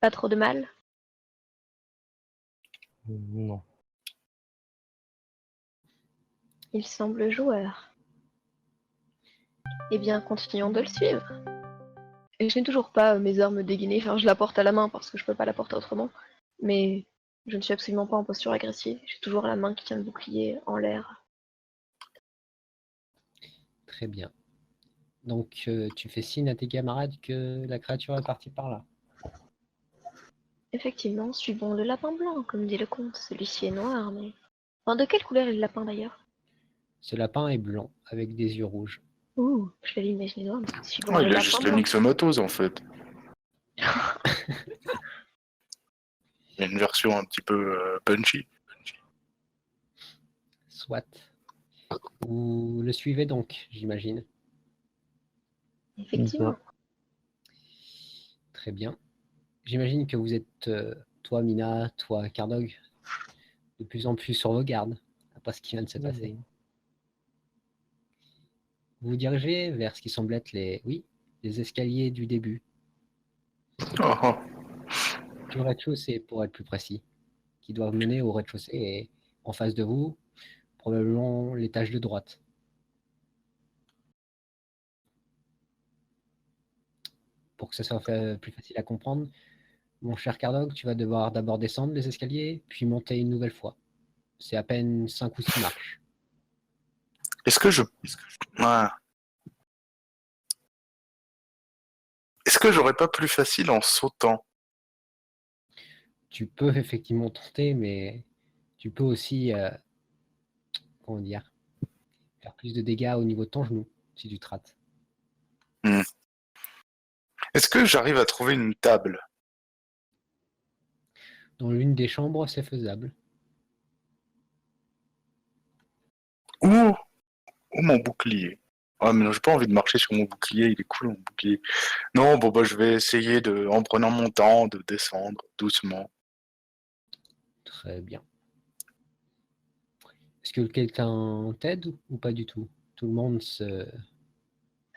Pas trop de mal? Non. Il semble joueur. Eh bien, continuons de le suivre. Et je n'ai toujours pas mes armes dégainées, enfin je la porte à la main parce que je peux pas la porter autrement. Mais je ne suis absolument pas en posture agressive, j'ai toujours la main qui tient le bouclier en l'air. Très bien. Donc, tu fais signe à tes camarades que la créature est partie par là. Effectivement, suivons le lapin blanc, comme dit le comte. Celui-ci est noir, mais... Enfin, de quelle couleur est le lapin d'ailleurs? Ce lapin est blanc, avec des yeux rouges. Ouh, je l'avais imaginé noir, mais suivons Oh, le il a lapin juste le blanc. myxomatose en fait. Il y a une version un petit peu punchy. Soit. Vous le suivez donc, j'imagine. Effectivement. Très bien. J'imagine que vous êtes, toi Mina, toi Cardog, de plus en plus sur vos gardes, après ce qui vient de se passer. Vous vous dirigez vers ce qui semble être les escaliers du début, Oh, oh. du rez-de-chaussée pour être plus précis, qui doivent mener au rez-de-chaussée et en face de vous, probablement l'étage de droite. Pour que ce soit plus facile à comprendre, mon cher Cardog, tu vas devoir d'abord descendre les escaliers, puis monter une nouvelle fois. C'est à peine 5 ou 6 marches. Est-ce que je... Ouais. Est-ce que j'aurais pas plus facile en sautant? Tu peux effectivement tenter, mais tu peux aussi, comment dire, faire plus de dégâts au niveau de ton genou, si tu te rates. Est-ce que j'arrive à trouver une table? Dans l'une des chambres, c'est faisable. Ou mon bouclier? Ah mais non, j'ai pas envie de marcher sur mon bouclier, il est cool mon bouclier. Non, bon bah je vais essayer de, en prenant mon temps, de descendre doucement. Très bien. Est-ce que quelqu'un t'aide ou pas du tout? Tout le monde se...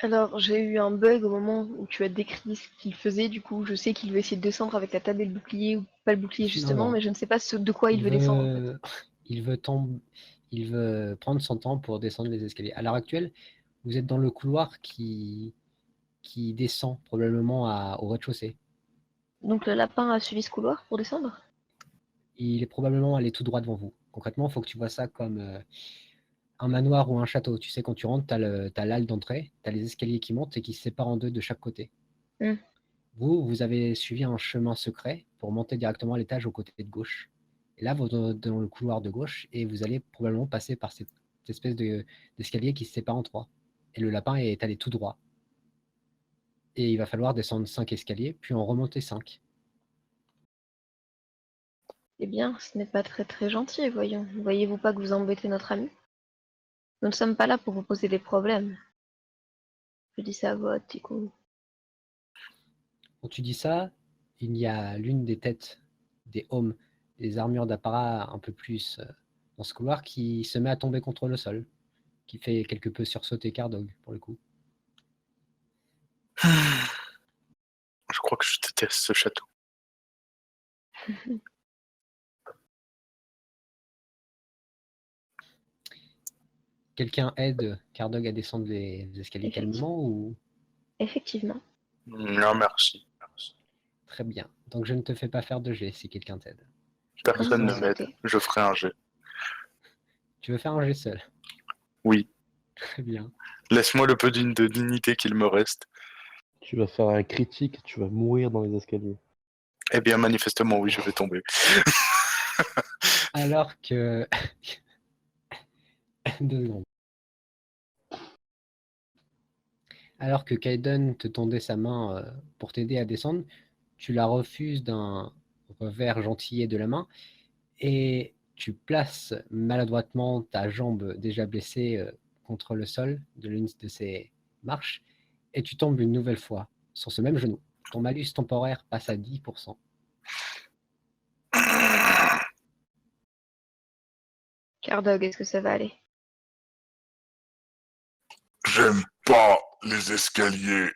Alors, j'ai eu un bug au moment où tu as décrit ce qu'il faisait, du coup, je sais qu'il veut essayer de descendre avec la table et le bouclier, ou pas le bouclier Non, justement, non. mais je ne sais pas de quoi il veut descendre en fait. Il veut il veut prendre son temps pour descendre les escaliers. À l'heure actuelle, vous êtes dans le couloir qui descend probablement au rez-de-chaussée. Donc le lapin a suivi ce couloir pour descendre? Il est probablement allé tout droit devant vous. Concrètement, il faut que tu vois ça comme un manoir ou un château. Tu sais, quand tu rentres, tu as l'halle d'entrée, tu as les escaliers qui montent et qui se séparent en deux de chaque côté. Vous avez suivi un chemin secret pour monter directement à l'étage au côté de gauche. Et là, vous êtes dans le couloir de gauche et vous allez probablement passer par cette espèce d'escalier qui se sépare en trois. Et le lapin est allé tout droit. Et il va falloir descendre 5 escaliers, puis en remonter 5. Eh bien, ce n'est pas très gentil, voyons. Voyez-vous pas que vous embêtez notre ami? Nous ne sommes pas là pour vous poser des problèmes. Je dis ça à voix haute, du coup. Quand tu dis ça, il y a l'une des têtes des hommes, des armures d'apparat un peu plus dans ce couloir qui se met à tomber contre le sol, qui fait quelque peu sursauter Cardog pour le coup. Je crois que je déteste ce château. Quelqu'un aide Cardog à descendre les escaliers calmement ou... Effectivement. Non, merci. Très bien. Donc je ne te fais pas faire de jet si quelqu'un t'aide. Personne Comme ne vous m'aide. souhaitez. Je ferai un jet. Tu veux faire un jet seul? Oui. Très bien. Laisse-moi le peu de dignité qu'il me reste. Tu vas faire un critique, tu vas mourir dans les escaliers. Eh bien, manifestement, oui, je vais tomber. Alors que... 2 secondes. Alors que Kaiden te tendait sa main pour t'aider à descendre, tu la refuses d'un revers gentillet de la main et tu places maladroitement ta jambe déjà blessée contre le sol de l'une de ces marches et tu tombes une nouvelle fois sur ce même genou. Ton malus temporaire passe à 10%. Cardog, est-ce que ça va aller? J'aime pas les escaliers.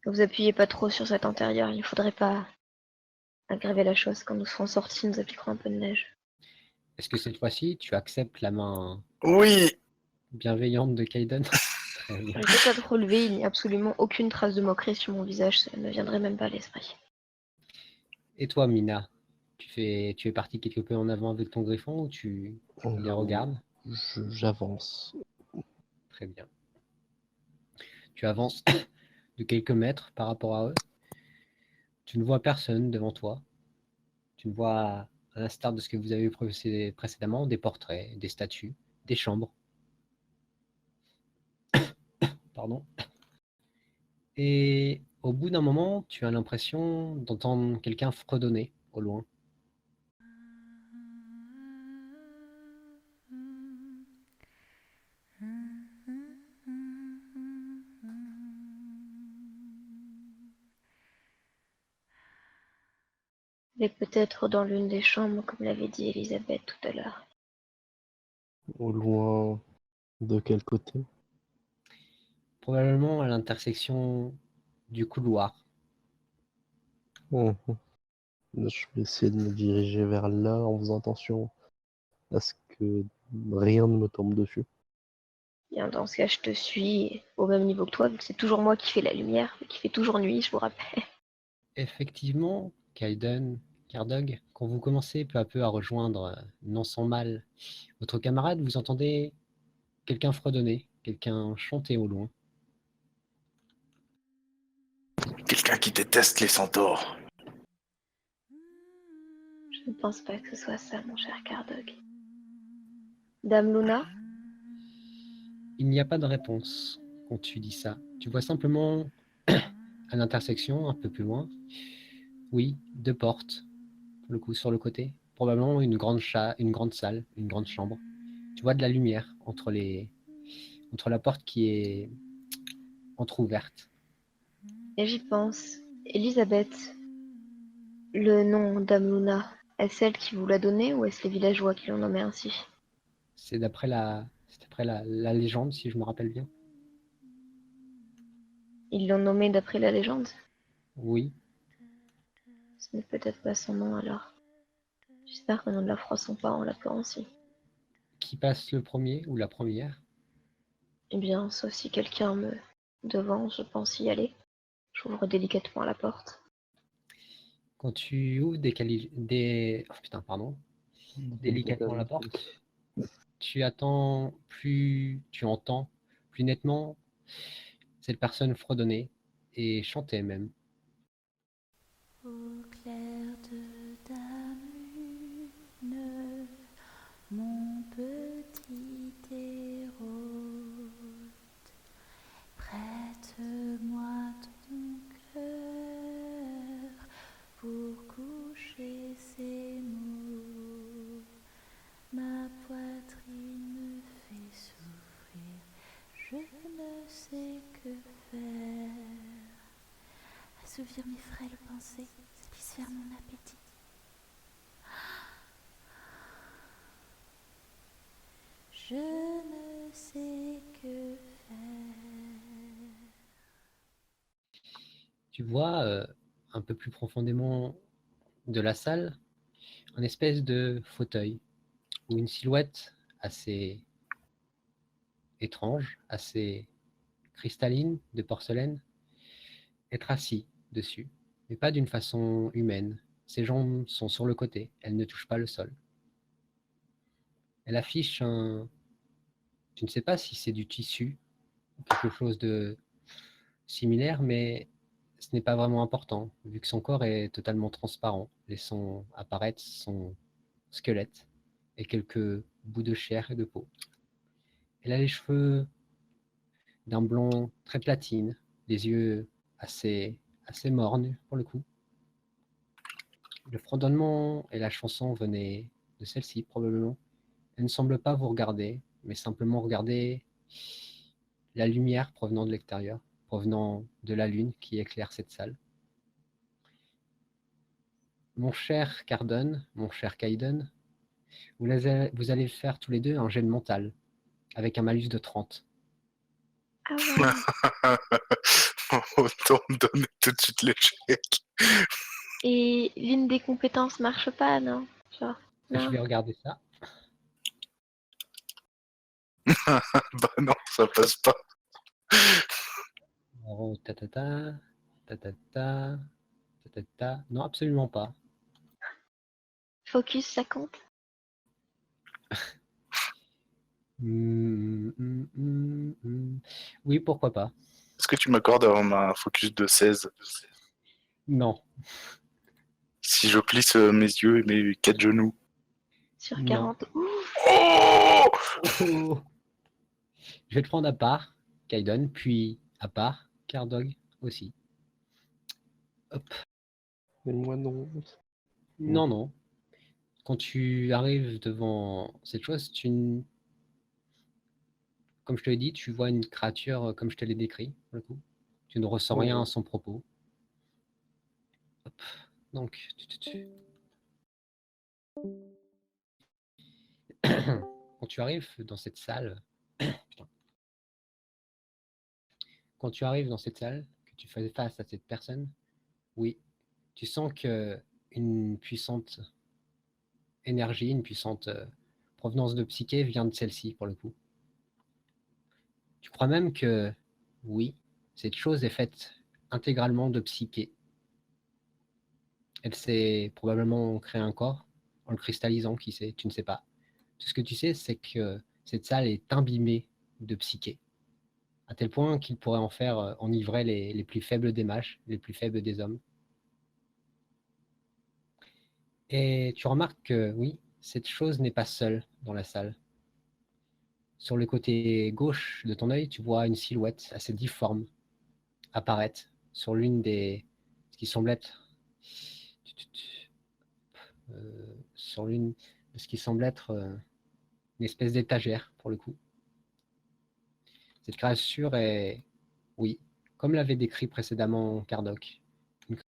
Vous appuyez pas trop sur cet intérieur, il ne faudrait pas aggraver la chose. Quand nous serons sortis, nous appliquerons un peu de neige. Est-ce que cette fois-ci, tu acceptes la main Oui. bienveillante de Kaiden? Très bien. Je vais peut-être relever, il n'y a absolument aucune trace de moquerie sur mon visage, ça ne me viendrait même pas à l'esprit. Et toi, Mina, tu es parti quelque peu en avant avec ton griffon ou tu les regardes? J'avance. Très bien. Tu avances de quelques mètres par rapport à eux. Tu ne vois personne devant toi. Tu ne vois, à l'instar de ce que vous avez vu précédemment, des portraits, des statues, des chambres. Pardon. Et au bout d'un moment, tu as l'impression d'entendre quelqu'un fredonner au loin. Mais peut-être dans l'une des chambres, comme l'avait dit Elisabeth tout à l'heure. Au loin, de quel côté? Probablement à l'intersection du couloir. Mhm. Je vais essayer de me diriger vers là en faisant attention à ce que rien ne me tombe dessus. Bien, dans ce cas, je te suis au même niveau que toi, vu que c'est toujours moi qui fais la lumière, qui fait toujours nuit, je vous rappelle. Effectivement, Kaiden, Kardog, quand vous commencez peu à peu à rejoindre, non sans mal, votre camarade, vous entendez quelqu'un fredonner, quelqu'un chanter au loin. Quelqu'un qui déteste les centaures. Je ne pense pas que ce soit ça, mon cher Kardog. Dame Luna, Il n'y a pas de réponse quand tu dis ça. Tu vois simplement à l'intersection, un peu plus loin, oui, deux portes, pour le coup, sur le côté. Probablement une grande salle, une grande chambre. Tu vois de la lumière entre la porte qui est entrouverte. et j'y pense. Elisabeth, le nom Dame Luna, est-ce celle qui vous l'a donné ou est-ce les villageois qui l'ont nommé ainsi? C'est d'après la légende, si je me rappelle bien. Ils l'ont nommé d'après la légende? Oui, Ce n'est peut-être pas son nom alors. J'espère que nous ne la froissons pas en l'appelant ainsi. qui passe le premier ou la première? Eh bien, sauf si quelqu'un me devance, je pense y aller. J'ouvre délicatement la porte. Quand tu ouvres oh putain, pardon, délicatement la porte, tu entends plus nettement cette personne fredonner et chanter même. Au clair de ta lune, mon petit héros, prête-moi ton cœur pour coucher ces mots. Ma poitrine me fait souffrir, je ne sais que faire. Assouvir mes frêles pensées, satisfaire mon appétit. Je ne sais que faire. Tu vois un peu plus profondément de la salle un espèce de fauteuil ou une silhouette assez étrange, assez cristalline de porcelaine, être assis dessus, mais pas d'une façon humaine. Ses jambes sont sur le côté, elles ne touchent pas le sol. Elle affiche un... Tu ne sais pas si c'est du tissu ou quelque chose de similaire, mais ce n'est pas vraiment important, vu que son corps est totalement transparent, laissant apparaître son squelette et quelques bouts de chair et de peau. Elle a les cheveux d'un blond très platine, les yeux assez mornes pour le coup. Le fredonnement et la chanson venaient de celle-ci probablement. Elle ne semble pas vous regarder, mais simplement regarder la lumière provenant de l'extérieur, provenant de la lune qui éclaire cette salle. Mon cher Cardon, mon cher Kaiden, vous allez faire tous les deux un jet de mental, avec un malus de 30. Ah ouais. Autant me donner tout de suite l'échec. Et l'une des compétences marche pas, non? Genre, Je non. vais regarder ça. Bah non, ça passe pas. Alors, ta-ta-ta, ta-ta-ta, ta-ta-ta. Non, absolument pas. Focus, ça compte? Oui, pourquoi pas. Est-ce que tu m'accordes un focus de 16 Non. si je plisse mes yeux et mes 4 genoux? Sur Non. 40. Ouf! Oh Oh. Je vais te prendre à part, Kaidon, puis à part, Cardog aussi. Hop. Et moi non. Non, non. Quand tu arrives devant cette chose, comme je te l'ai dit, tu vois une créature comme je te l'ai décrit, pour le coup. Tu ne ressens rien à son propos. Hop. Donc, quand tu arrives dans cette salle, putain. Quand tu arrives dans cette salle, que tu fais face à cette personne, oui, tu sens que une puissante énergie, une puissante provenance de psyché vient de celle-ci, pour le coup. Tu crois même que, oui, cette chose est faite intégralement de psyché. Elle s'est probablement créé un corps en le cristallisant, qui sait, tu ne sais pas. Tout ce que tu sais, c'est que cette salle est imbibée de psyché, à tel point qu'il pourrait en faire enivrer les plus faibles des mages, les plus faibles des hommes. Et tu remarques que, oui, cette chose n'est pas seule dans la salle. Sur le côté gauche de ton œil, tu vois une silhouette assez difforme apparaître sur l'une des... ce qui semble être... sur l'une de ce qui semble être une espèce d'étagère, pour le coup. Cette créature est, oui, comme l'avait décrit précédemment Kardok, une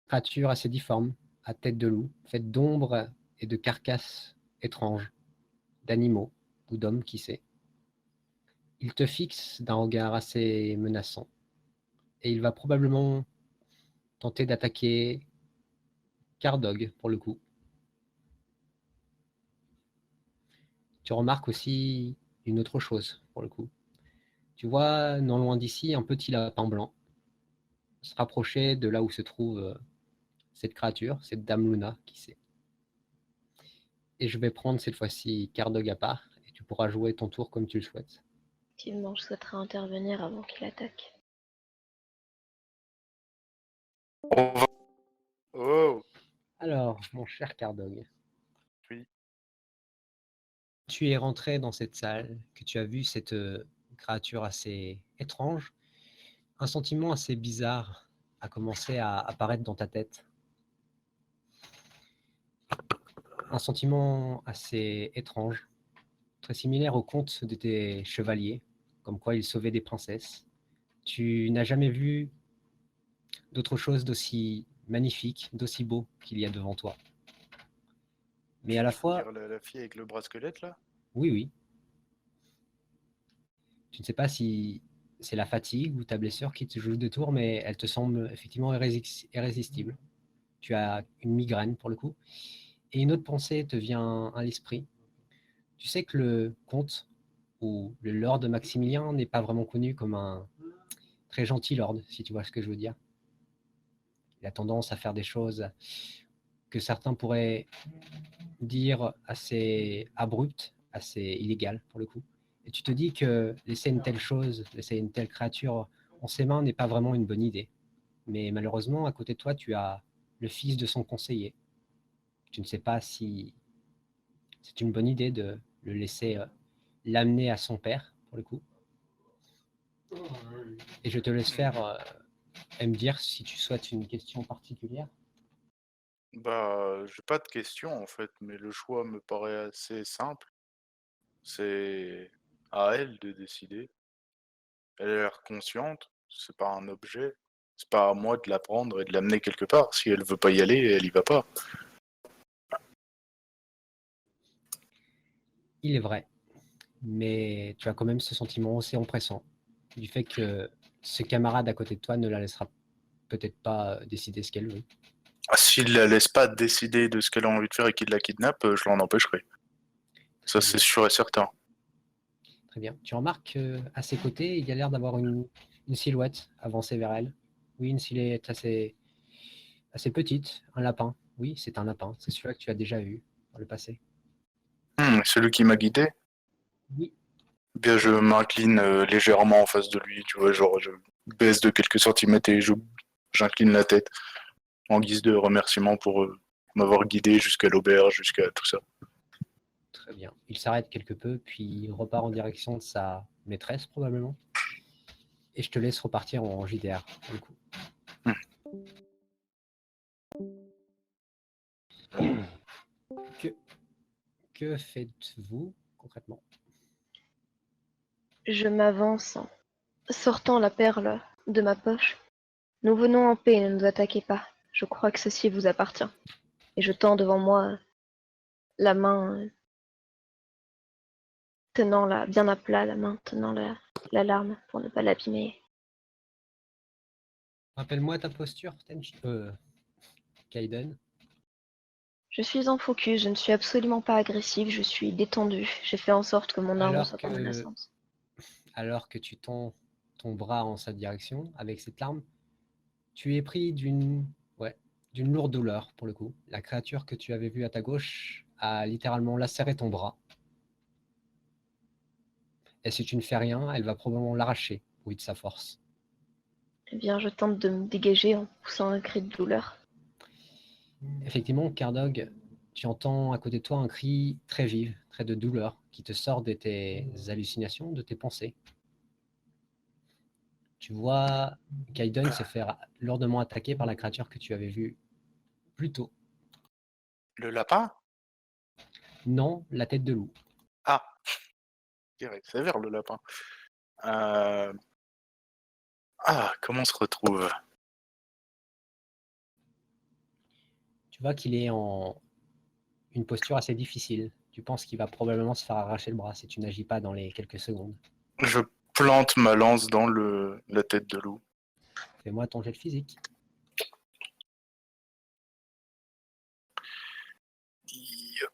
créature assez difforme, à tête de loup, faite d'ombres et de carcasses étranges, d'animaux ou d'hommes, qui sait. Il te fixe d'un regard assez menaçant, et il va probablement tenter d'attaquer Kardog, pour le coup. Tu remarques aussi une autre chose, pour le coup. Tu vois, non loin d'ici, un petit lapin blanc se rapprocher de là où se trouve cette créature, cette Dame Luna, qui sait. Et je vais prendre cette fois-ci Kardog à part, et tu pourras jouer ton tour comme tu le souhaites. Effectivement, je souhaiterais intervenir avant qu'il attaque. On va... Oh Alors, mon cher Kardog, oui. tu es rentré dans cette salle, que tu as vu cette créature assez étrange, un sentiment assez bizarre a commencé à apparaître dans ta tête. Un sentiment assez étrange, très similaire au conte de tes chevaliers, comme quoi ils sauvaient des princesses. Tu n'as jamais vu d'autre chose d'aussi magnifique, d'aussi beau qu'il y a devant toi. Mais à la Tu veux fois, dire la fille avec le bras squelette là? oui, oui, tu ne sais pas si c'est la fatigue ou ta blessure qui te joue des tours, mais elle te semble effectivement irrésistible. Tu as une migraine pour le coup. Et une autre pensée te vient à l'esprit. Tu sais que le comte ou le lord Maximilien n'est pas vraiment connu comme un très gentil lord, si tu vois ce que je veux dire. Il a tendance à faire des choses que certains pourraient dire assez abruptes, assez illégales pour le coup. Et tu te dis que laisser une telle chose, laisser une telle créature en ses mains n'est pas vraiment une bonne idée. Mais malheureusement, à côté de toi, tu as le fils de son conseiller. Tu ne sais pas si c'est une bonne idée de le laisser l'amener à son père, pour le coup. Et je te laisse faire et me dire si tu souhaites une question particulière. Bah, j'ai pas de question en fait, mais le choix me paraît assez simple. C'est à elle de décider. Elle a l'air consciente, c'est pas un objet. C'est pas à moi de la prendre et de l'amener quelque part. Si elle veut pas y aller, elle y va pas. Il est vrai. mais tu as quand même ce sentiment assez oppressant du fait que ce camarade à côté de toi ne la laissera peut-être pas décider ce qu'elle veut. Ah, s'il la laisse pas décider de ce qu'elle a envie de faire et qu'il la kidnappe, je l'en empêcherai. Ça, Très c'est bien. sûr et certain. Très bien. Tu remarques qu'à ses côtés, il y a l'air d'avoir une silhouette avancée vers elle. Oui, une silhouette assez petite, un lapin. Oui, c'est un lapin. C'est celui-là que tu as déjà vu dans le passé. Celui qui m'a guidé, Oui, bien, je m'incline légèrement en face de lui, tu vois, genre je baisse de quelques centimètres et j'incline la tête en guise de remerciement pour m'avoir guidé jusqu'à l'auberge, jusqu'à tout ça. très bien. Il s'arrête quelque peu, puis il repart en direction de sa maîtresse, probablement. Et je te laisse repartir en JDR, du coup. Que faites-vous concrètement? Je m'avance, sortant la perle de ma poche. Nous venons en paix, ne nous attaquez pas. Je crois que ceci vous appartient. Et je tends devant moi la main, tenant la, bien à plat, la main tenant la larme pour ne pas l'abîmer. Rappelle-moi ta posture, Kaiden. Je suis en focus, je ne suis absolument pas agressive, je suis détendue. J'ai fait en sorte que mon arme ne soit pas menaçante. Alors que tu tends ton bras en sa direction avec cette larme, tu es pris d'une lourde douleur pour le coup. La créature que tu avais vue à ta gauche a littéralement lacéré ton bras. Et si tu ne fais rien, elle va probablement l'arracher, oui, de sa force. Eh bien, je tente de me dégager en poussant un cri de douleur. Effectivement, Kardog, tu entends à côté de toi un cri très vif, très de douleur, qui te sort de tes hallucinations, de tes pensées. Tu vois Kaiden se faire lourdement attaquer par la créature que tu avais vue plus tôt. Le lapin? Non, la tête de loup. Ah, direct, sévère le lapin. Comment on se retrouve? Tu vois qu'il est en une posture assez difficile. Tu penses qu'il va probablement se faire arracher le bras si tu n'agis pas dans les quelques secondes. Je plante ma lance dans la tête de loup. Fais-moi ton jet de physique. Yep.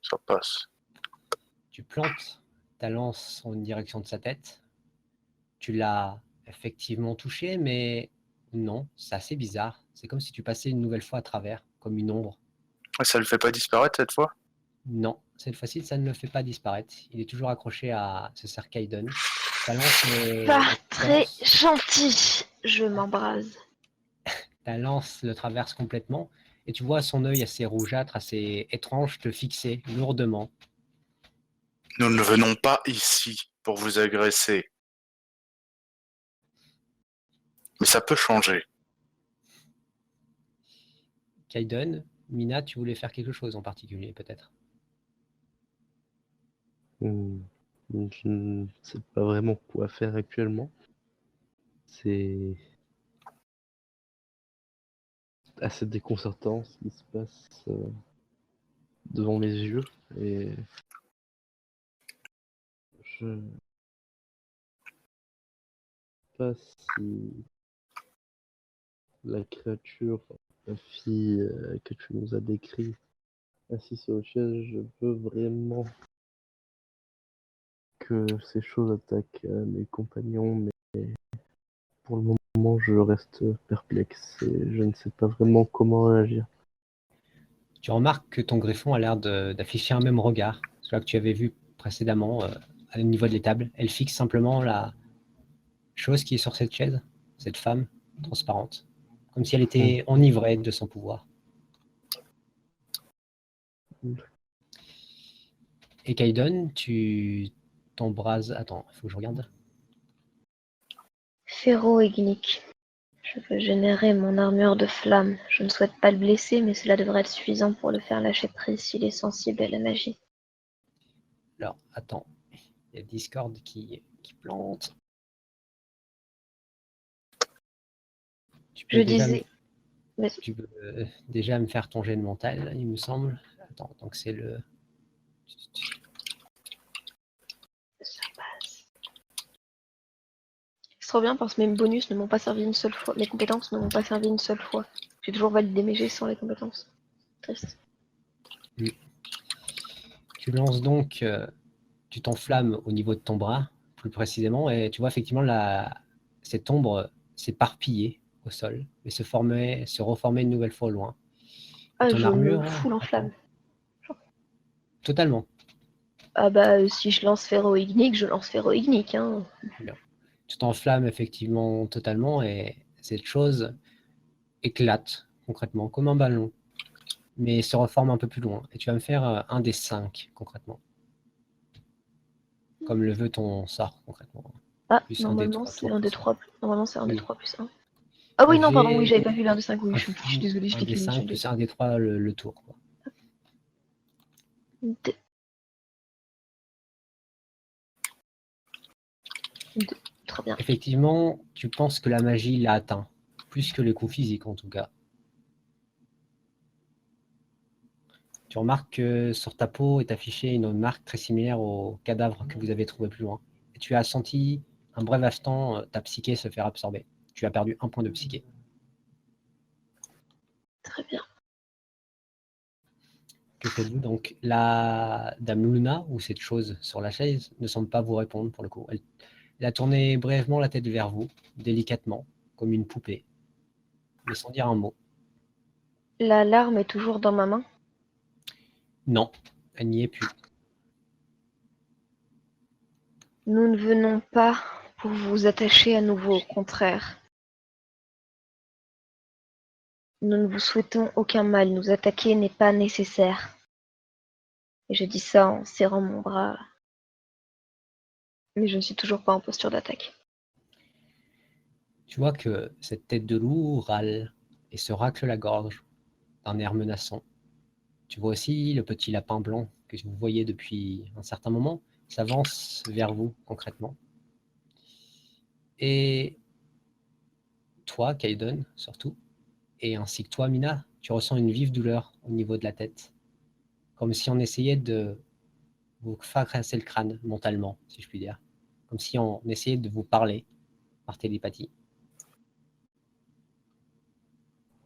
Ça passe. Tu plantes ta lance en une direction de sa tête. Tu l'as effectivement touché, mais non, c'est assez bizarre. C'est comme si tu passais une nouvelle fois à travers, comme une ombre. Ça le fait pas disparaître cette fois? Non, cette fois-ci, ça ne le fait pas disparaître. Il est toujours accroché à ce Serkaiden. Ta lance Pas le très pense, gentil, je m'embrase. ta lance le traverse complètement, et tu vois son œil assez rougeâtre, assez étrange, te fixer lourdement. Nous ne venons pas ici pour vous agresser. Mais ça peut changer. Kaiden, Mina, tu voulais faire quelque chose en particulier, peut-être? Je ne sais pas vraiment quoi faire actuellement. C'est assez déconcertant ce qui se passe devant mes yeux et je ne sais pas si la créature, la fille que tu nous as décrite assise sur le chaise, je veux vraiment que ces choses attaquent mes compagnons, mais pour le moment je reste perplexe et je ne sais pas vraiment comment réagir. Tu remarques que ton griffon a l'air d'afficher un même regard, celui que tu avais vu précédemment au niveau de l'étable. Elle fixe simplement la chose qui est sur cette chaise, cette femme transparente, comme si elle était enivrée de son pouvoir. Et Kaiden, tu t'embrases... Attends, il faut que je regarde. Féro-Ignic. Je veux générer mon armure de flamme. Je ne souhaite pas le blesser, mais cela devrait être suffisant pour le faire lâcher prise s'il est sensible à la magie. Alors, attends, il y a Discord qui plante. Tu peux Je déjà disais, Vas-y. Tu veux déjà me faire ton jet de mental, il me semble. Attends, donc c'est le... Ça passe. C'est trop bien parce que mes bonus ne m'ont pas servi une seule fois. Mes compétences ne m'ont pas servi une seule fois. J'ai toujours validé mes jets sans les compétences. Triste. Tu lances donc, tu t'enflammes au niveau de ton bras, plus précisément, et tu vois effectivement cette ombre s'éparpiller au sol, et se reformer une nouvelle fois au loin. Et Ah, ton je me armure, fous l'enflamme. totalement. Ah bah, si je lance ferro-ignique, je lance ferro-ignique, hein. Bien. Tu t'enflammes effectivement totalement, et cette chose éclate concrètement, comme un ballon, mais se reforme un peu plus loin. Et tu vas me faire un des 5 concrètement, comme le veut ton sort concrètement. Ah, Plus un des normalement 3 c'est tours un des plus 3. Normalement c'est un des Oui. 3 plus 1. Ah oui, Un non, pardon, oui, jet, j'avais pas vu l'un des 5. Oui, un je suis désolée, je un l'ai des cumulé. 5 plus un des 3 le tour, quoi. Deux. Très bien. Effectivement, tu penses que la magie l'a atteint, plus que les coups physiques en tout cas. Tu remarques que sur ta peau est affichée une marque très similaire au cadavre que vous avez trouvé plus loin. Et tu as senti un bref instant ta psyché se faire absorber. Tu as perdu un point de psyché. Très bien. Que faites-vous donc? La dame Luna, ou cette chose sur la chaise, ne semble pas vous répondre pour le coup. Elle a tourné brièvement la tête vers vous, délicatement, comme une poupée, mais sans dire un mot. La larme est toujours dans ma main. Non, elle n'y est plus. Nous ne venons pas pour vous attacher à nouveau, au contraire. Nous ne vous souhaitons aucun mal. Nous attaquer n'est pas nécessaire. Et je dis ça en serrant mon bras. Mais je ne suis toujours pas en posture d'attaque. Tu vois que cette tête de loup râle et se racle la gorge d'un air menaçant. Tu vois aussi le petit lapin blanc que vous voyez depuis un certain moment s'avance vers vous concrètement. Et toi, Kaiden, surtout, et ainsi que toi, Mina, tu ressens une vive douleur au niveau de la tête, comme si on essayait de vous fracasser le crâne mentalement, si je puis dire, comme si on essayait de vous parler par télépathie.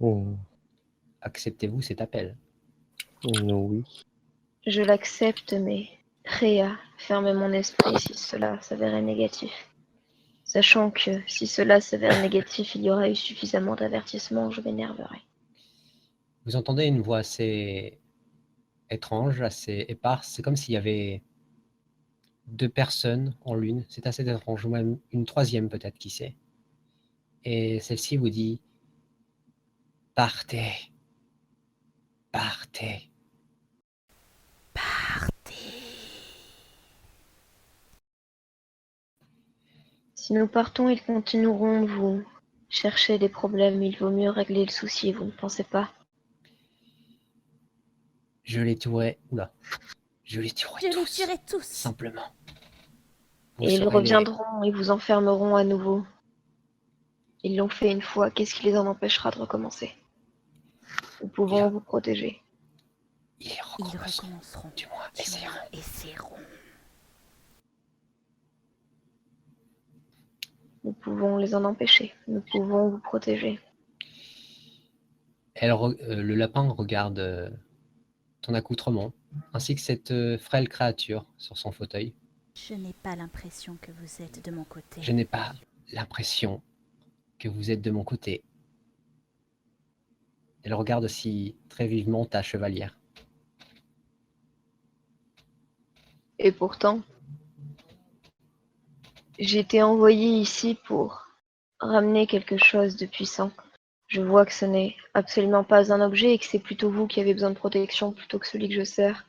Oh, Acceptez-vous cet appel? oui. Je l'accepte, mais Rhea, fermez mon esprit si cela s'avérait négatif. Sachant que si cela s'avère négatif, il y aura eu suffisamment d'avertissements, je m'énerverai. Vous entendez une voix assez étrange, assez éparse. C'est comme s'il y avait deux personnes en l'une. C'est assez étrange, ou même une troisième peut-être, qui sait. Et celle-ci vous dit « Partez, partez ». Si nous partons, ils continueront de vous chercher des problèmes. Il vaut mieux régler le souci, vous ne pensez pas? Je les tuerai. Oula. Je les tuerai Je les tous. tuerai tous. Simplement. Vous Et ils serez les... reviendront et vous enfermeront à nouveau. Ils l'ont fait une fois, qu'est-ce qui les en empêchera de recommencer? Nous pouvons vous protéger. Ils Ils recommenceront. recommenceront. Du moins, Essaieront. Nous pouvons les en empêcher. Nous pouvons vous protéger. Le lapin regarde ton accoutrement, ainsi que cette frêle créature sur son fauteuil. Je n'ai pas l'impression que vous êtes de mon côté. Je n'ai pas l'impression que vous êtes de mon côté. Elle regarde aussi très vivement ta chevalière. Et pourtant, j'ai été envoyée ici pour ramener quelque chose de puissant. Je vois que ce n'est absolument pas un objet et que c'est plutôt vous qui avez besoin de protection plutôt que celui que je sers.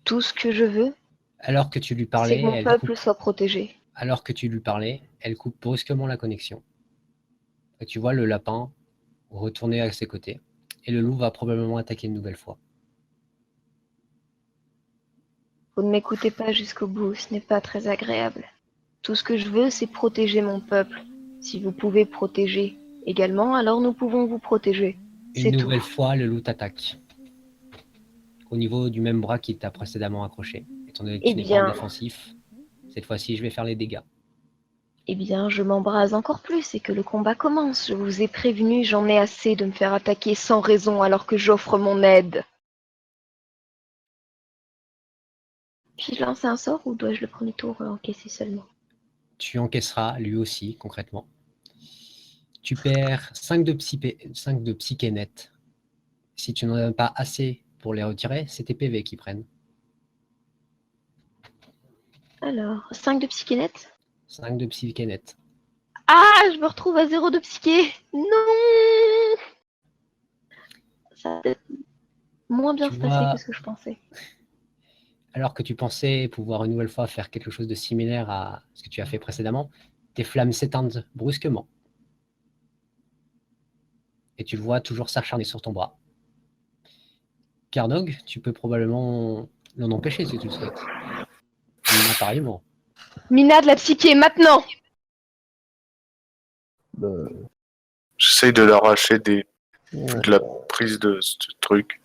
Tout ce que je veux, Alors que tu lui c'est parlais, que mon peuple soit protégé. Alors que tu lui parlais, elle coupe brusquement la connexion. Et tu vois le lapin retourner à ses côtés. Et le loup va probablement attaquer une nouvelle fois. Vous ne m'écoutez pas jusqu'au bout, ce n'est pas très agréable. Tout ce que je veux, c'est protéger mon peuple. Si vous pouvez protéger également, alors nous pouvons vous protéger. C'est Une tout. nouvelle fois, le loup t'attaque. Au niveau du même bras qui t'a précédemment accroché. Étant donné que Eh tu n'es pas en bien, défensif, cette fois-ci, je vais faire les dégâts. eh bien, je m'embrase encore plus et que le combat commence. Je vous ai prévenu, j'en ai assez de me faire attaquer sans raison alors que j'offre mon aide. Puis-je lancer un sort ou dois-je le premier tour encaisser seulement? Tu encaisseras, lui aussi, concrètement. Tu perds 5 de, 5 de psyché net. Si tu n'en as pas assez pour les retirer, c'est tes PV qui prennent. Alors, 5 de psyché net. 5 de psyché net. Ah, je me retrouve à 0 de psyché. Non. Ça va peut-être moins bien Tu se passer vois, que ce que je pensais. alors que tu pensais pouvoir une nouvelle fois faire quelque chose de similaire à ce que tu as fait précédemment, tes flammes s'éteignent brusquement. Et tu le vois toujours s'acharner sur ton bras. Carnog, tu peux probablement l'en empêcher si tu le souhaites. Mina, pareillement. Mina de la psyché, maintenant. Bah, J'essaye de l'arracher de la oh, prise de ce truc.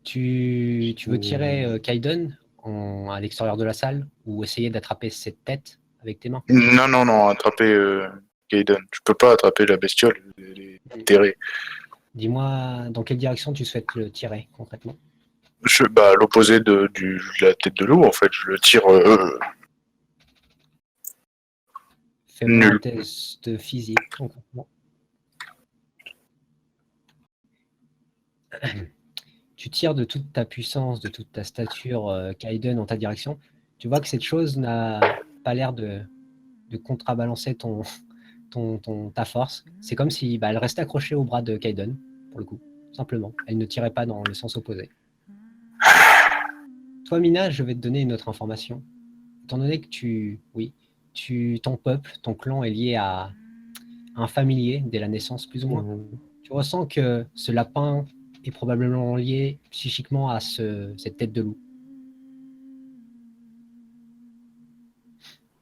Tu veux tirer Kaiden à l'extérieur de la salle ou essayer d'attraper cette tête avec tes mains? Non, non, non, attraper Gaiden. Je peux pas attraper la bestiole, elle est terrée. Dis-moi dans quelle direction tu souhaites le tirer concrètement? Bah, à l'opposé de la tête de loup, en fait, je le tire Fais-moi un nul. test physique concrètement. Tu tires de toute ta puissance, de toute ta stature Kaiden en ta direction. Tu vois que cette chose n'a pas l'air de contrebalancer ta force. C'est comme si elle restait accrochée au bras de Kaiden, pour le coup, simplement. Elle ne tirait pas dans le sens opposé. Toi, Mina, je vais te donner une autre information. Étant donné que ton peuple, ton clan est lié à un familier dès la naissance, plus ou moins. Tu ressens que ce lapin est probablement lié psychiquement à cette tête de loup.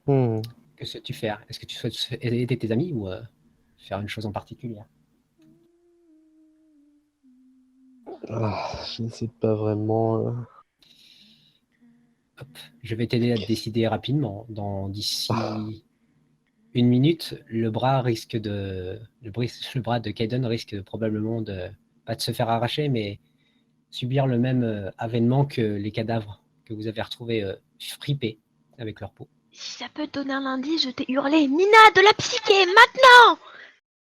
Que souhaites-tu faire? Est-ce que tu souhaites aider tes amis ou faire une chose en particulier? je ne sais pas vraiment. Je vais t'aider à te décider rapidement. D'ici une minute, le bras de Kaiden risque probablement pas de se faire arracher, mais subir le même avènement que les cadavres que vous avez retrouvés fripés avec leur peau. Si ça peut te donner un indice, je t'ai hurlé Mina de la psyché, maintenant.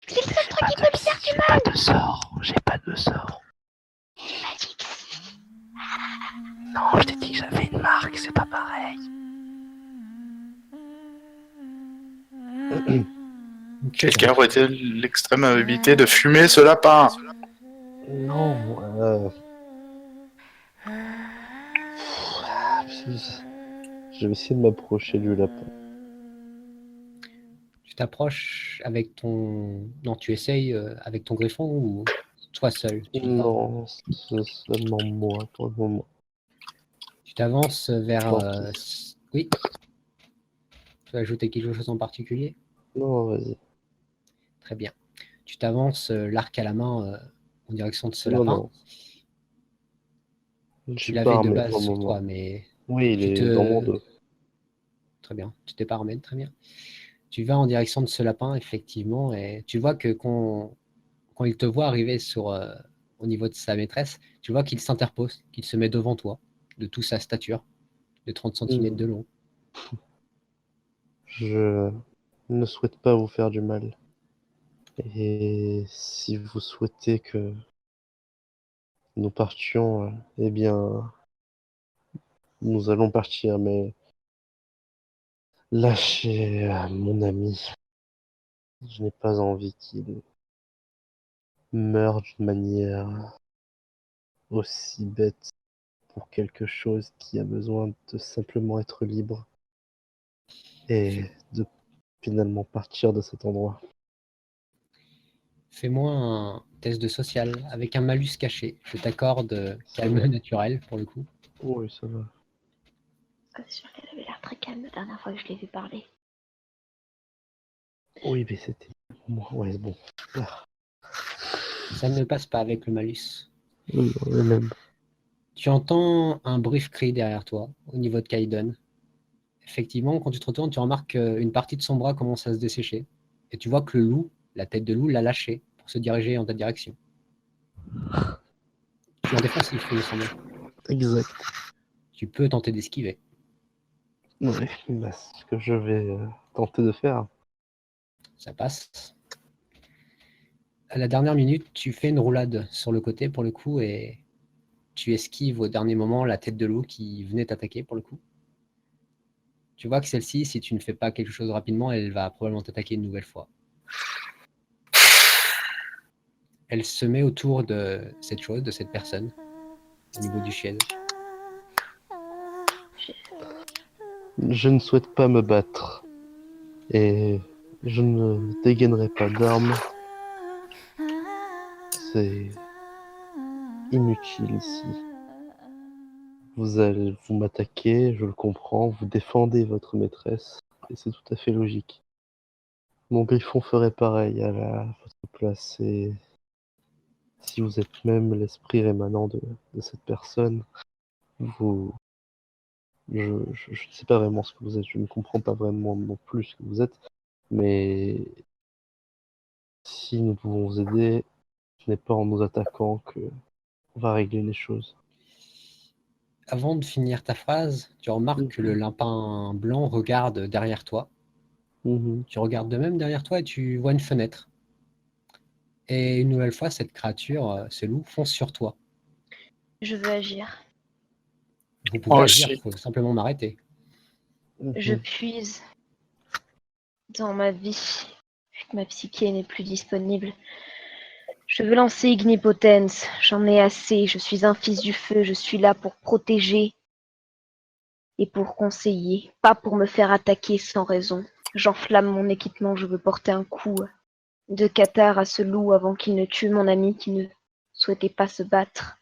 C'est le seul truc qui peut lui faire du mal. J'ai pas de sort. J'ai pas de sort. Tu m'as dit que Non, je t'ai dit que j'avais une marque, c'est pas pareil. Quelqu'un aurait-il l'extrême habilité de fumer ce lapin? Non, je vais essayer de m'approcher du lapin. Tu t'approches avec ton... Non, tu essayes avec ton griffon ou toi seul? Non, c'est seulement moi pour le moment. Tu t'avances vers... Tant pis. Oui. Tu veux ajouter quelque chose en particulier? Non, vas-y. Très bien. Tu t'avances l'arc à la main en direction de ce Non, lapin. non. Je Tu suis pas l'avais de armé base pour le sur moment. toi, mais Oui, il tu est dans mon te... dos. Très bien. Tu t'es pas armé, très bien. Tu vas en direction de ce lapin, effectivement, et tu vois que quand il te voit arriver au niveau de sa maîtresse, tu vois qu'il s'interpose, qu'il se met devant toi, de toute sa stature, de 30 cm de long. Je ne souhaite pas vous faire du mal. Et si vous souhaitez que nous partions, eh bien, nous allons partir, mais lâchez mon ami. Je n'ai pas envie qu'il meure d'une manière aussi bête pour quelque chose qui a besoin de simplement être libre et de finalement partir de cet endroit. Fais-moi un test de social avec un malus caché. Je t'accorde Ça calme va. naturel, pour le coup. Oui, ça va. c'est sûr qu'elle avait l'air très calme la dernière fois que je l'ai vu parler. Oui, mais c'était pour moi. Ouais, bon. Ah, Ça ne passe pas avec le malus. même. Tu entends un bref cri derrière toi, au niveau de Kaiden. Effectivement, quand tu te retournes, tu remarques qu'une partie de son bras commence à se dessécher. Et tu vois que le loup, la tête de loup, l'a lâché pour se diriger en ta direction. Tu es en défensif, il me semble. Exact. Tu peux tenter d'esquiver. Ouais, bah, c'est ce que je vais tenter de faire. Ça passe. À la dernière minute, tu fais une roulade sur le côté pour le coup et tu esquives au dernier moment la tête de loup qui venait t'attaquer pour le coup. Tu vois que celle-ci, si tu ne fais pas quelque chose rapidement, elle va probablement t'attaquer une nouvelle fois. Elle se met autour de cette chose, de cette personne, au niveau du siège. Je ne souhaite pas me battre. Et je ne dégainerai pas d'armes. C'est inutile ici. Vous allez vous m'attaquer, je le comprends, vous défendez votre maîtresse, et c'est tout à fait logique. Mon griffon ferait pareil votre place, et si vous êtes même l'esprit rémanent de cette personne, vous... je ne sais pas vraiment ce que vous êtes, je ne comprends pas vraiment non plus ce que vous êtes, mais si nous pouvons vous aider, ce n'est pas en nous attaquant que on va régler les choses. Avant de finir ta phrase, tu remarques que le lapin blanc regarde derrière toi. Mhm. Tu regardes de même derrière toi et tu vois une fenêtre. Et une nouvelle fois, cette créature, ce loup, fonce sur toi. Je veux agir. Vous pouvez Moi agir, il aussi. faut simplement m'arrêter. Je Mhm. puise dans ma vie, vu que ma psyché n'est plus disponible. Je veux lancer Ignipotence. J'en ai assez. Je suis un fils du feu. Je suis là pour protéger et pour conseiller, pas pour me faire attaquer sans raison. J'enflamme mon équipement. Je veux porter un coup de cathare à ce loup avant qu'il ne tue mon ami qui ne souhaitait pas se battre.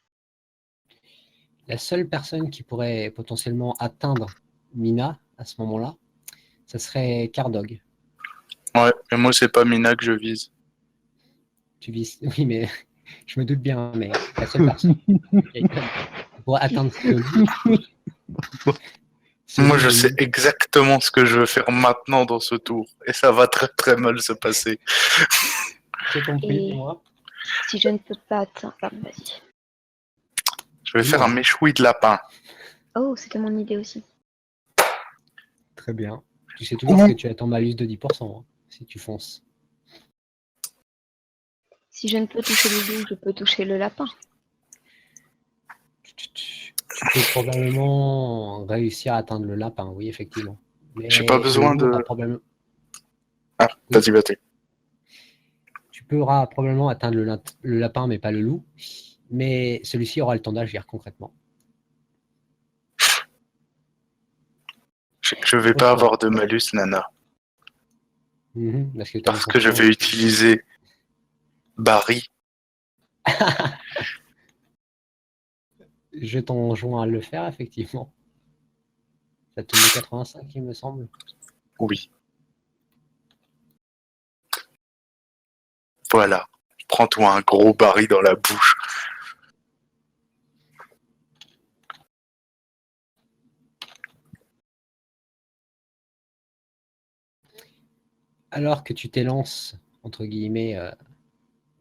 La seule personne qui pourrait potentiellement atteindre Mina à ce moment-là, ça serait Cardog. Ouais, mais moi, c'est pas Mina que je vise. Tu vises... Oui, mais je me doute bien, mais la seule personne qui pourrait atteindre ce loup, Moi, je est sais une... exactement ce que je veux faire maintenant dans ce tour. Et ça va très très mal se passer. J'ai compris, Et dis-moi. si je ne peux pas atteindre... Pardon, vas-y. Je vais faire un Dis-moi. méchoui de lapin. Oh, c'était mon idée aussi. Très bien. Tu sais toujours que Ouh. tu as ton malus de 10% hein, si tu fonces. Si je ne peux toucher le loup, je peux toucher le lapin. Tu peux probablement réussir à atteindre le lapin, oui, effectivement. J'ai pas Mais le besoin loup aura de... probablement... Ah, Oui, vas-y, vas-y. tu pourras probablement atteindre le lapin, mais pas le loup. Mais celui-ci aura le temps d'agir concrètement. Je vais Au pas choix. avoir de malus, Nana. Parce que tu as une Parce que je vais compétence. utiliser Barry. Je t'enjoins à le faire, effectivement. Ça te met 85, il me semble. Oui. Voilà. Prends-toi un gros Barry dans la bouche. Alors que tu t'élances, entre guillemets,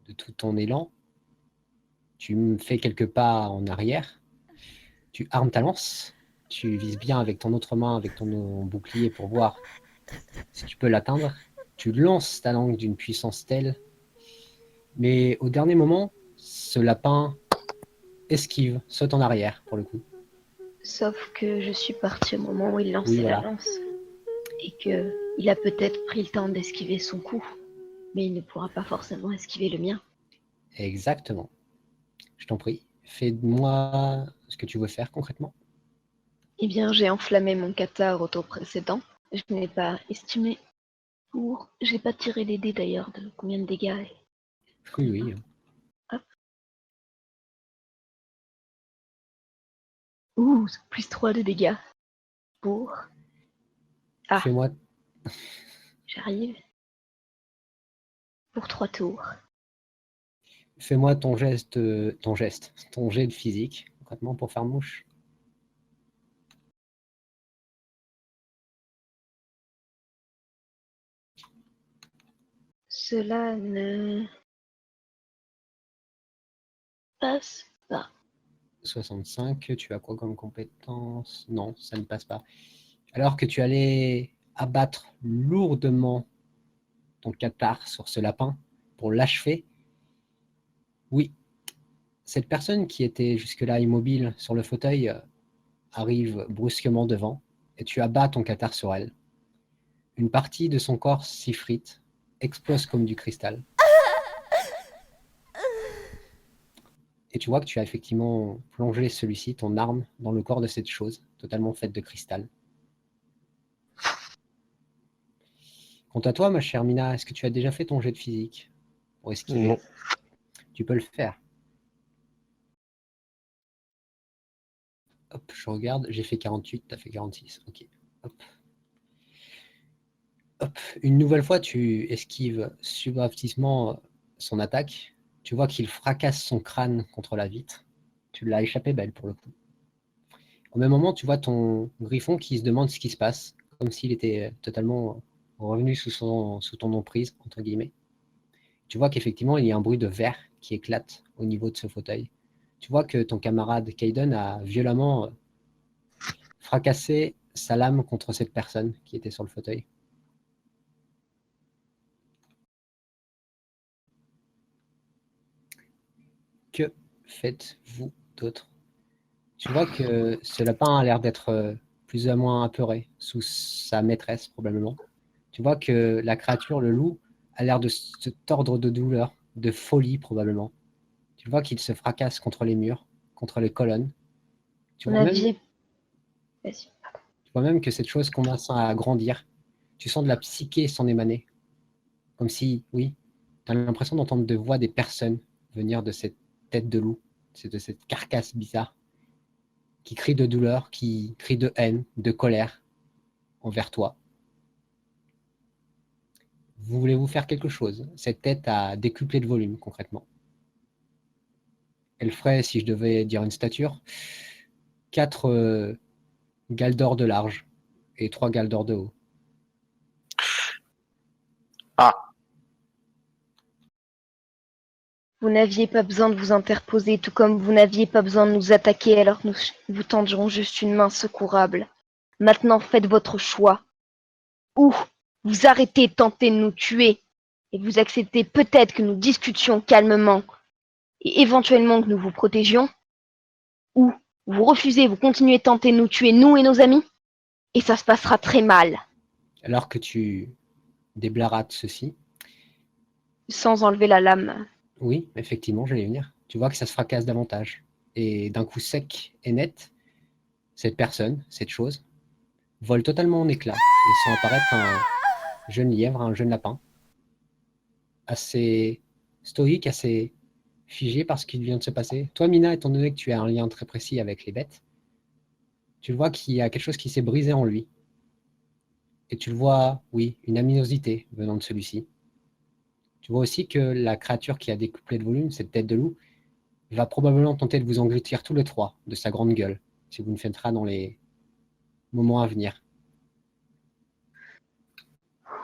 de tout ton élan, tu me fais quelques pas en arrière, tu armes ta lance, tu vises bien avec ton autre main, avec ton bouclier pour voir si tu peux l'atteindre. Tu lances ta langue d'une puissance telle, mais au dernier moment, ce lapin esquive, saute en arrière pour le coup. Sauf que je suis partie au moment où il Oui, lançait la voilà, lance. Et que il a peut-être pris le temps d'esquiver son coup. Mais il ne pourra pas forcément esquiver le mien. exactement. Je t'en prie, fais-moi ce que tu veux faire concrètement. Eh bien, j'ai enflammé mon cathare au tour précédent. Je n'ai pas estimé pour... J'ai pas tiré les dés d'ailleurs de combien de dégâts. Oui, oui. Hop. Ouh, plus 3 de dégâts. Pour... Ah, Fais-moi j'arrive. pour 3 tours. Fais-moi ton jet de physique, concrètement, pour faire mouche. Cela ne passe pas. 65, tu as quoi comme compétence? Non, ça ne passe pas. Alors que tu allais abattre lourdement ton cathare sur ce lapin pour l'achever, oui, cette personne qui était jusque-là immobile sur le fauteuil arrive brusquement devant et tu abats ton cathare sur elle. Une partie de son corps s'effrite, explose comme du cristal. Et tu vois que tu as effectivement plongé celui-ci, ton arme, dans le corps de cette chose, totalement faite de cristal. Quant à toi, ma chère Mina, est-ce que tu as déjà fait ton jet de physique pour esquiver? Non. Tu peux le faire. Hop, je regarde, j'ai fait 48, tu as fait 46. Ok. Hop. Hop. Une nouvelle fois, tu esquives subrepticement son attaque. Tu vois qu'il fracasse son crâne contre la vitre. Tu l'as échappé belle pour le coup. Au même moment, tu vois ton griffon qui se demande ce qui se passe, comme s'il était totalement revenu sous ton emprise, entre guillemets. Tu vois qu'effectivement, il y a un bruit de verre qui éclate au niveau de ce fauteuil. Tu vois que ton camarade Kaiden a violemment fracassé sa lame contre cette personne qui était sur le fauteuil. Que faites-vous d'autre? Tu vois que ce lapin a l'air d'être plus ou moins apeuré sous sa maîtresse, probablement. Tu vois que la créature, le loup, a l'air de se tordre de douleur, de folie, probablement. Tu vois qu'il se fracasse contre les murs, contre les colonnes. Tu Vous vois même, n'aviez... Vas-y. tu vois même que cette chose commence à grandir. Tu sens de la psyché s'en émaner. Comme si, oui, tu as l'impression d'entendre des voix des personnes venir de cette tête de loup, de cette carcasse bizarre, qui crie de douleur, qui crie de haine, de colère envers toi. Vous voulez-vous faire quelque chose? Cette tête a décuplé de volume, concrètement. Elle ferait, si je devais dire une stature, 4 galles d'or de large et 3 galles d'or de haut. Ah, Vous n'aviez pas besoin de vous interposer, tout comme vous n'aviez pas besoin de nous attaquer alors que nous vous tendions juste une main secourable. Maintenant, faites votre choix. Ou vous arrêtez de tenter de nous tuer et vous acceptez peut-être que nous discutions calmement et éventuellement que nous vous protégions. Ou vous refusez, vous continuez de tenter de nous tuer, nous et nos amis, et ça se passera très mal, Alors que tu déblarates ceci, sans enlever la lame. oui, effectivement, j'allais venir. Tu vois que ça se fracasse davantage. Et d'un coup sec et net, cette personne, cette chose, vole totalement en éclats et sent apparaître un jeune lièvre, un jeune lapin, assez stoïque, assez figé par ce qui vient de se passer. Toi, Mina, étant donné que tu as un lien très précis avec les bêtes, tu vois qu'il y a quelque chose qui s'est brisé en lui. Et tu le vois, oui, une aminosité venant de celui-ci. Tu vois aussi que la créature qui a décuplé de volume, cette tête de loup, va probablement tenter de vous engloutir tous les trois de sa grande gueule, si vous ne faites rien dans les moments à venir.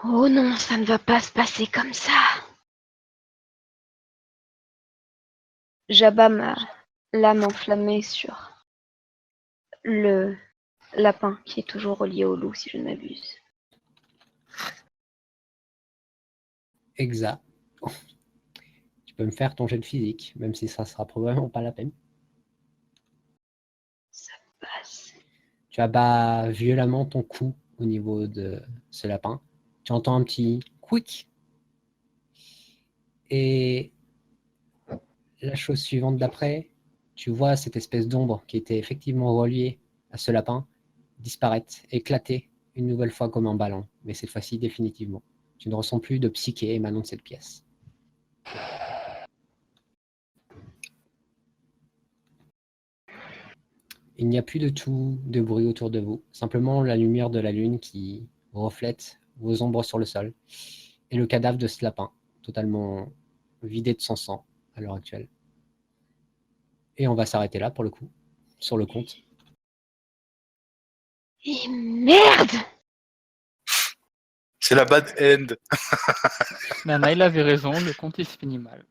Oh non, ça ne va pas se passer comme ça. J'abats ma lame enflammée sur le lapin qui est toujours relié au loup, si je ne m'abuse. Exact. Tu peux me faire ton jet de physique, même si ça sera probablement pas la peine. Ça passe. Tu abats violemment ton cou au niveau de ce lapin. Tu entends un petit quick. Et la chose suivante d'après, tu vois cette espèce d'ombre qui était effectivement reliée à ce lapin disparaître, éclater une nouvelle fois comme un ballon, mais cette fois-ci définitivement. Tu ne ressens plus de psyché émanant de cette pièce. Il n'y a plus de tout de bruit autour de vous, simplement la lumière de la lune qui reflète vos ombres sur le sol et le cadavre de ce lapin, totalement vidés de son sang à l'heure actuelle. Et on va s'arrêter là pour le coup, sur le compte. Et merde! C'est la bad end. Nana, il avait raison, le compte il se finit mal.